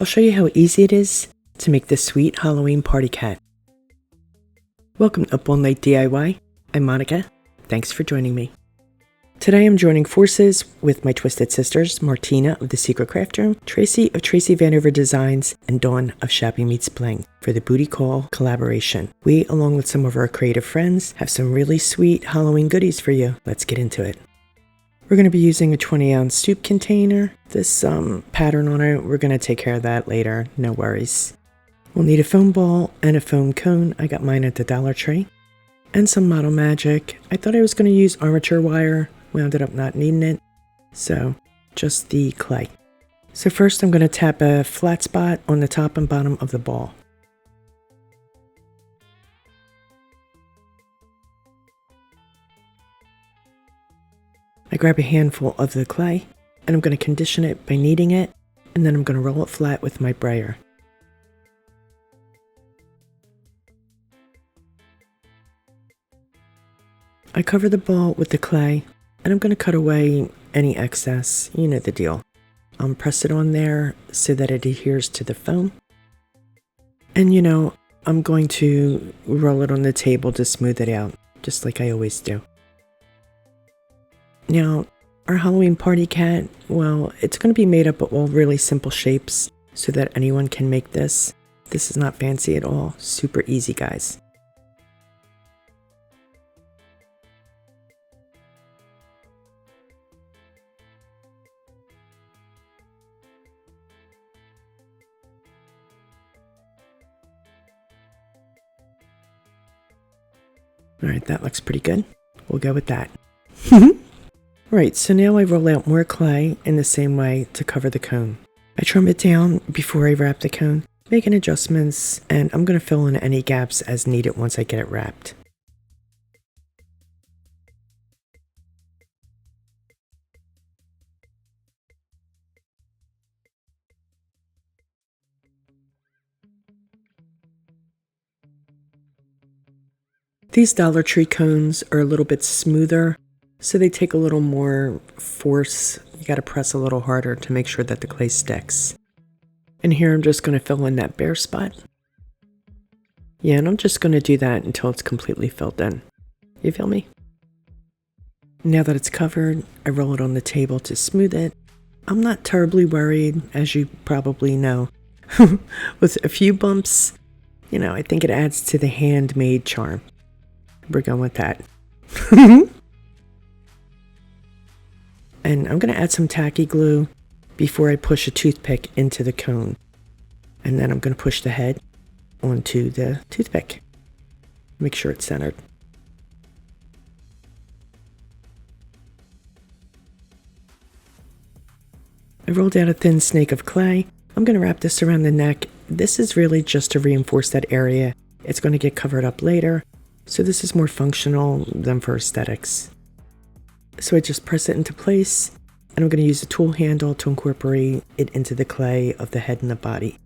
I'll show you how easy it is to make this sweet Halloween party cat. Welcome to Up All Night DIY. I'm Monica. Thanks for joining me. Today I'm joining forces with my twisted sisters, Martina of The Secret Craft Room, Traci of Traci Vanover Designs, and Dawn of Shabby Meets Bling for the Booty Call collaboration. We, along with some of our creative friends, have some really sweet Halloween goodies for you. Let's get into it. We're going to be using a 20-ounce soup container. This pattern on it, we're going to take care of that later, no worries. We'll need a foam ball and a foam cone. I got mine at the Dollar Tree. And some Model Magic. I thought I was going to use armature wire. We ended up not needing it. So, just the clay. So first I'm going to tap a flat spot on the top and bottom of the ball. I grab a handful of the clay, and I'm going to condition it by kneading it, and then I'm going to roll it flat with my brayer. I cover the ball with the clay, and I'm going to cut away any excess. You know the deal. Press it on there so that it adheres to the foam. And I'm going to roll it on the table to smooth it out, just like I always do. Now, our Halloween party cat, well, it's going to be made up of all really simple shapes so that anyone can make this. This is not fancy at all. Super easy, guys. Alright, that looks pretty good. We'll go with that. Right, so now I roll out more clay in the same way to cover the cone. I trim it down before I wrap the cone, making adjustments, and I'm going to fill in any gaps as needed once I get it wrapped. These Dollar Tree cones are a little bit smoother, so they take a little more force. You got to press a little harder to make sure that the clay sticks. And here I'm just going to fill in that bare spot. Yeah, and I'm just going to do that until it's completely filled in. You feel me? Now that it's covered, I roll it on the table to smooth it. I'm not terribly worried, as you probably know. With a few bumps, I think it adds to the handmade charm. We're going with that. And I'm going to add some tacky glue before I push a toothpick into the cone. And then I'm going to push the head onto the toothpick. Make sure it's centered. I rolled out a thin snake of clay. I'm going to wrap this around the neck. This is really just to reinforce that area. It's going to get covered up later. So this is more functional than for aesthetics. So I just press it into place, and I'm going to use a tool handle to incorporate it into the clay of the head and the body.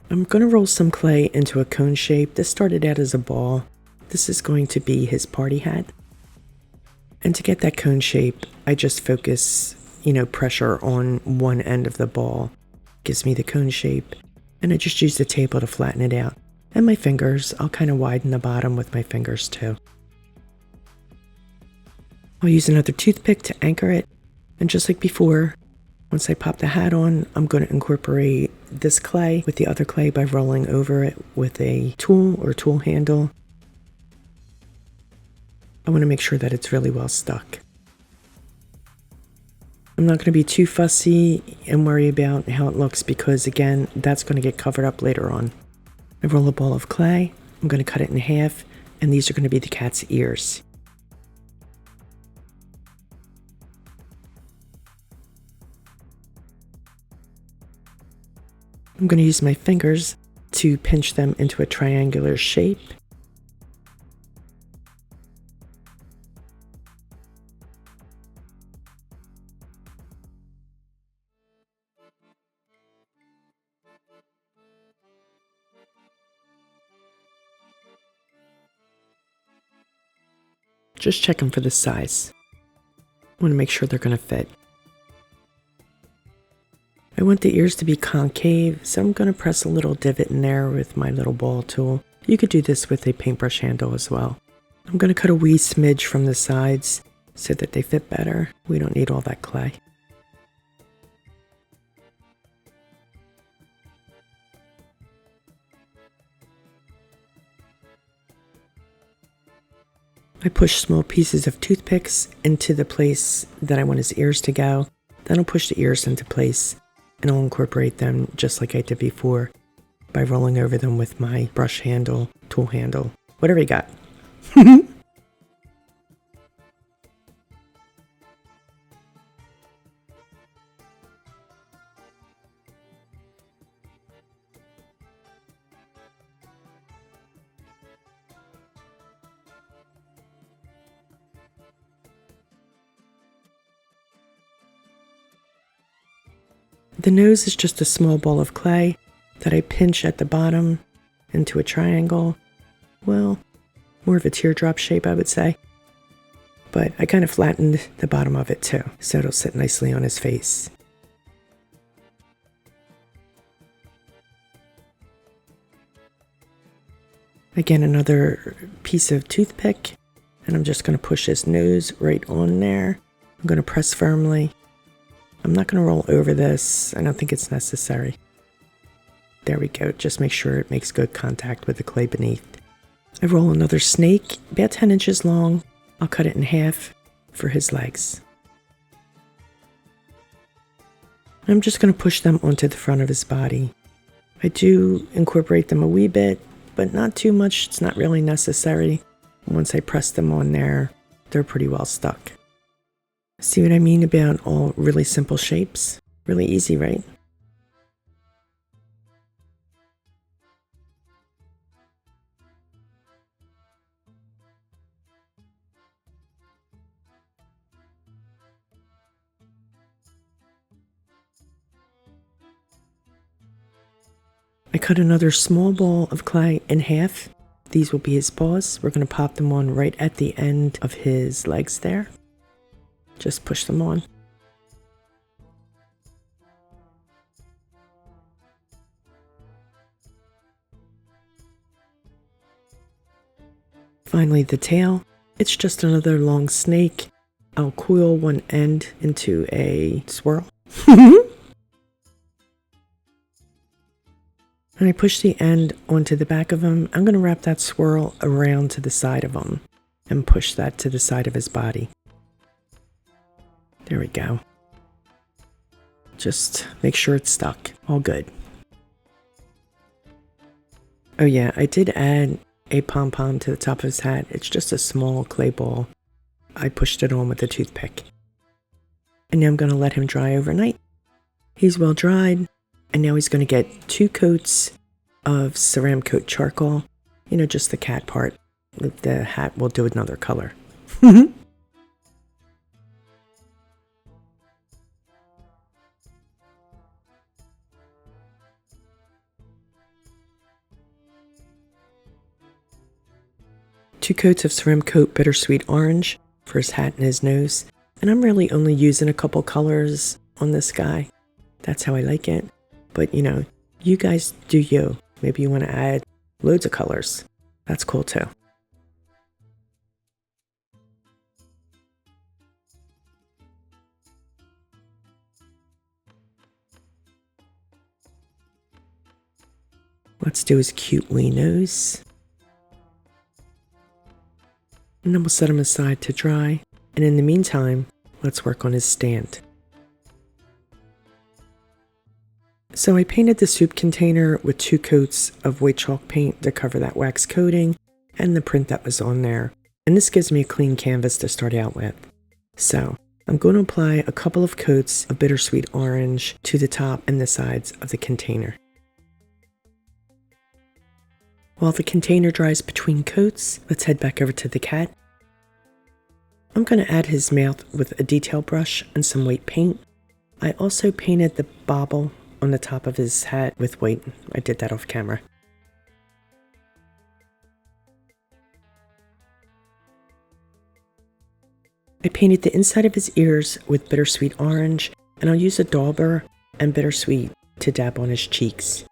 I'm going to roll some clay into a cone shape. This started out as a ball. This is going to be his party hat. And to get that cone shape, I just focus, pressure on one end of the ball. Gives me the cone shape, and I just use the table to flatten it out. And my fingers, I'll kind of widen the bottom with my fingers too. I'll use another toothpick to anchor it, and just like before, once I pop the hat on, I'm going to incorporate this clay with the other clay by rolling over it with a tool or tool handle. I want to make sure that it's really well stuck. I'm not going to be too fussy and worry about how it looks because, again, that's going to get covered up later on. I roll a ball of clay, I'm going to cut it in half, and these are going to be the cat's ears. I'm going to use my fingers to pinch them into a triangular shape. Just checking for the size. want to make sure they're going to fit. I want the ears to be concave, so I'm going to press a little divot in there with my little ball tool. You could do this with a paintbrush handle as well. I'm going to cut a wee smidge from the sides so that they fit better. We don't need all that clay. I push small pieces of toothpicks into the place that I want his ears to go. Then I'll push the ears into place and I'll incorporate them just like I did before by rolling over them with my brush handle, tool handle, whatever you got. The nose is just a small ball of clay that I pinch at the bottom into a triangle. Well, more of a teardrop shape, I would say. But I kind of flattened the bottom of it too, so it'll sit nicely on his face. Again, another piece of toothpick, and I'm just going to push his nose right on there. I'm going to press firmly. I'm not going to roll over this. I don't think it's necessary. There we go. Just make sure it makes good contact with the clay beneath. I roll another snake, about 10 inches long. I'll cut it in half for his legs. I'm just going to push them onto the front of his body. I do incorporate them a wee bit, but not too much. It's not really necessary. Once I press them on there, they're pretty well stuck. See what I mean about all really simple shapes? Really easy, right? I cut another small ball of clay in half. These will be his paws. We're going to pop them on right at the end of his legs there. Just push them on. Finally, the tail. It's just another long snake. I'll coil one end into a swirl. And I push the end onto the back of him. I'm going to wrap that swirl around to the side of him and push that to the side of his body. There we go. Just make sure it's stuck. All good. Oh yeah, I did add a pom-pom to the top of his hat. It's just a small clay ball. I pushed it on with a toothpick. And now I'm going to let him dry overnight. He's well dried. And now he's going to get 2 coats of Ceramcoat charcoal. You know, just the cat part. The hat will do another color. 2 coats of Ceramcoat Bittersweet Orange for his hat and his nose. And I'm really only using a couple colors on this guy. That's how I like it. But you know, you guys do you. Maybe you want to add loads of colors. That's cool too. Let's do his cute wee nose. And then we'll set him aside to dry. And in the meantime, let's work on his stand. So I painted the soup container with 2 coats of white chalk paint to cover that wax coating and the print that was on there. And this gives me a clean canvas to start out with. So I'm going to apply a couple of coats of Bittersweet Orange to the top and the sides of the container. While the container dries between coats, let's head back over to the cat. I'm going to add his mouth with a detail brush and some white paint. I also painted the bobble on the top of his hat with white. I did that off camera. I painted the inside of his ears with Bittersweet Orange, and I'll use a dauber and Bittersweet to dab on his cheeks.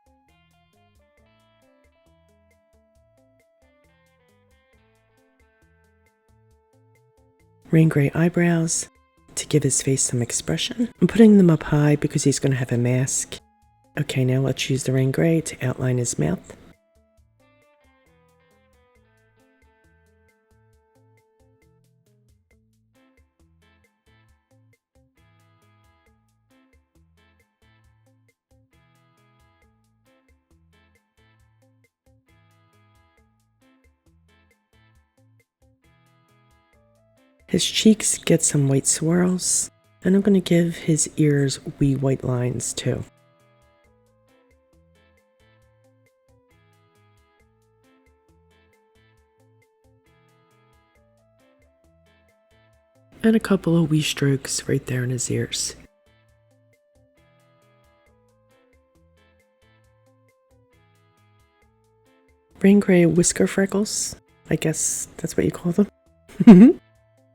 Rain gray eyebrows to give his face some expression. I'm putting them up high because he's going to have a mask. Okay, now let's use the rain gray to outline his mouth. His cheeks get some white swirls, and I'm going to give his ears wee white lines too. And a couple of wee strokes right there in his ears. Rain gray whisker freckles, I guess that's what you call them.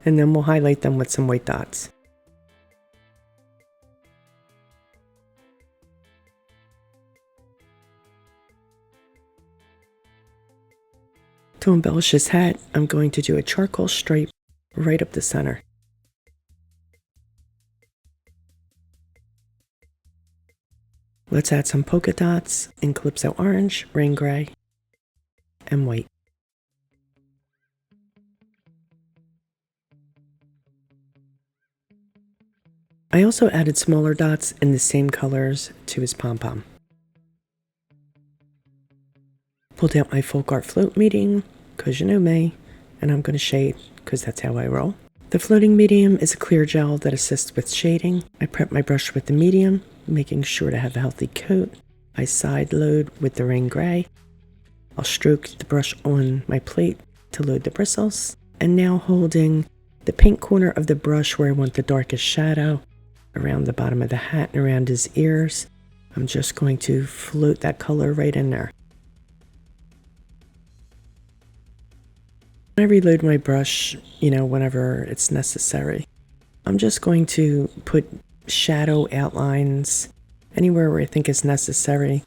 And then we'll highlight them with some white dots. To embellish his hat, I'm going to do a charcoal stripe right up the center. Let's add some polka dots in Calypso Orange, rain gray, and white. I also added smaller dots in the same colors to his pom-pom. Pulled out my folk art float medium, because you know me, and I'm going to shade, because that's how I roll. The floating medium is a clear gel that assists with shading. I prep my brush with the medium, making sure to have a healthy coat. I side load with the rain gray. I'll stroke the brush on my plate to load the bristles. And now holding the pink corner of the brush where I want the darkest shadow, around the bottom of the hat and around his ears, I'm just going to float that color right in there. I reload my brush, whenever it's necessary. I'm just going to put shadow outlines anywhere where I think is necessary,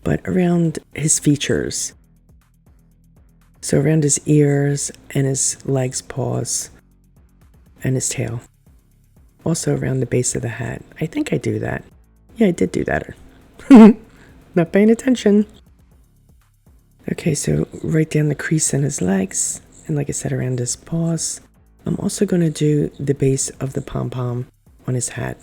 but around his features. So around his ears and his legs, paws, and his tail. Also around the base of the hat. I think I do that. Yeah, I did do that. Not paying attention. Okay, so right down the crease in his legs. And like I said, around his paws. I'm also going to do the base of the pom-pom on his hat.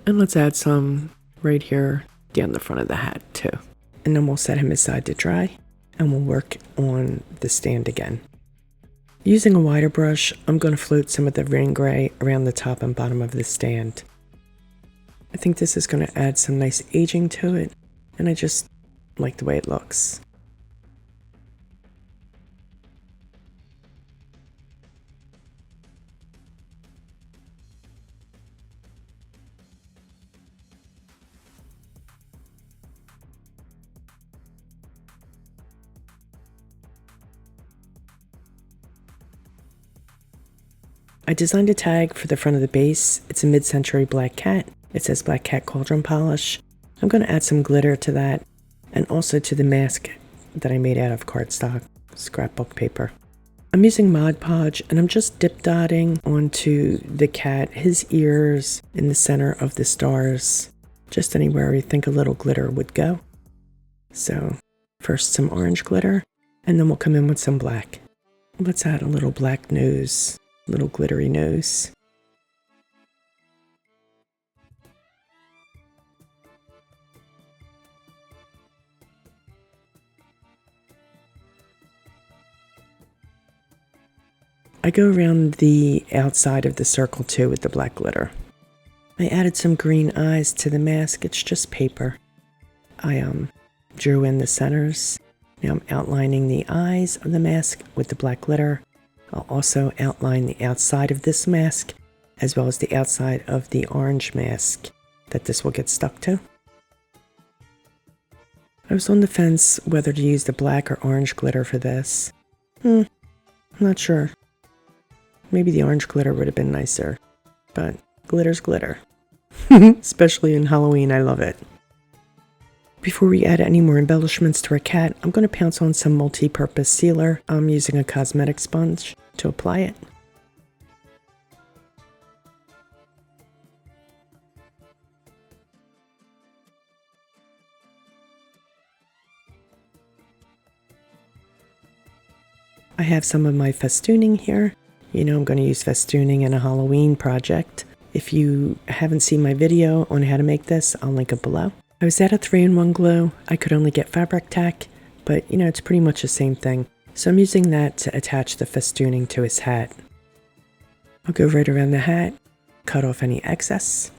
And let's add some right here down the front of the hat too. And then we'll set him aside to dry. And we'll work on the stand again. Using a wider brush, I'm going to float some of the rain gray around the top and bottom of the stand. I think this is going to add some nice aging to it, and I just like the way it looks. I designed a tag for the front of the base. It's a mid-century black cat. It says Black Cat Cauldron Polish. I'm going to add some glitter to that, and also to the mask that I made out of cardstock, scrapbook paper. I'm using Mod Podge, and I'm just dip dotting onto the cat, his ears, in the center of the stars, just anywhere I think a little glitter would go. So first some orange glitter, and then we'll come in with some black. Let's add a little black nose. Little glittery nose. I go around the outside of the circle too with the black glitter. I added some green eyes to the mask. It's just paper. I drew in the centers. Now I'm outlining the eyes of the mask with the black glitter. I'll also outline the outside of this mask, as well as the outside of the orange mask that this will get stuck to. I was on the fence whether to use the black or orange glitter for this. I'm not sure. Maybe the orange glitter would have been nicer, but glitter's glitter. Especially in Halloween, I love it. Before we add any more embellishments to our cat, I'm going to pounce on some multi-purpose sealer. I'm using a cosmetic sponge to apply it. I have some of my festooning here. You know I'm going to use festooning in a Halloween project. If you haven't seen my video on how to make this, I'll link it below. I was at a 3-in-1 glue. I could only get FabriTac, but you know, it's pretty much the same thing. So I'm using that to attach the festooning to his hat. I'll go right around the hat, cut off any excess.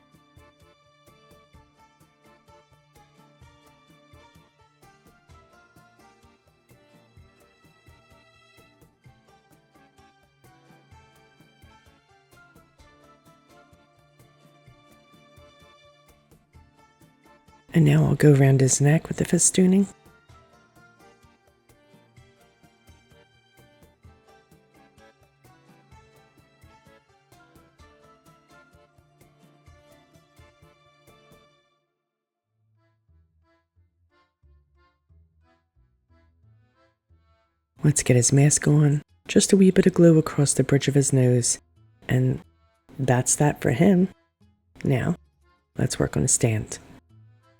And now I'll go around his neck with the festooning. Let's get his mask on. Just a wee bit of glue across the bridge of his nose. And that's that for him. Now, let's work on the stand.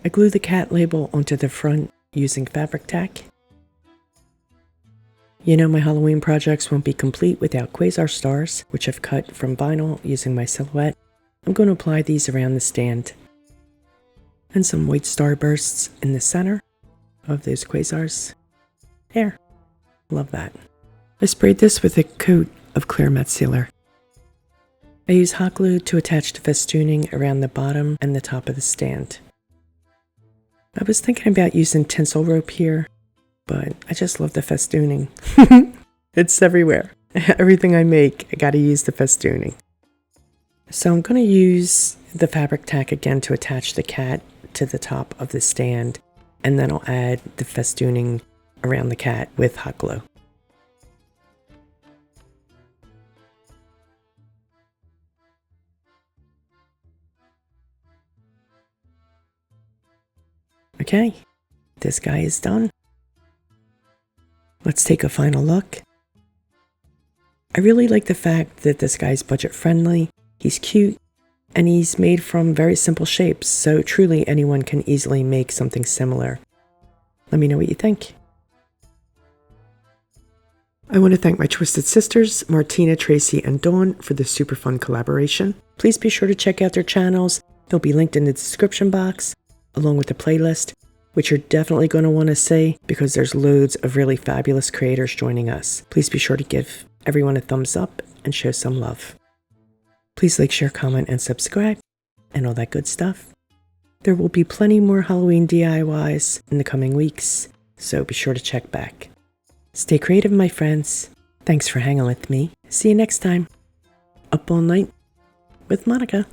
I glue the cat label onto the front using FabriTac. You know my Halloween projects won't be complete without quasar stars, which I've cut from vinyl using my silhouette. I'm going to apply these around the stand. And some white starbursts in the center of those quasars. There. Love that. I sprayed this with a coat of clear matte sealer. I use hot glue to attach the festooning around the bottom and the top of the stand. I was thinking about using tinsel rope here, but I just love the festooning. It's everywhere. Everything I make, I gotta use the festooning. So I'm gonna use the FabriTac again to attach the cat to the top of the stand, and then I'll add the festooning around the cat with hot glue. Okay, this guy is done. Let's take a final look. I really like the fact that this guy's budget friendly, he's cute, and he's made from very simple shapes, so truly anyone can easily make something similar. Let me know what you think. I want to thank my twisted sisters, Martina, Traci, and Dawn for this super fun collaboration. Please be sure to check out their channels. They'll be linked in the description box, along with the playlist, which you're definitely going to want to see because there's loads of really fabulous creators joining us. Please be sure to give everyone a thumbs up and show some love. Please like, share, comment, and subscribe, and all that good stuff. There will be plenty more Halloween DIYs in the coming weeks, so be sure to check back. Stay creative, my friends. Thanks for hanging with me. See you next time. Up all night with Monica.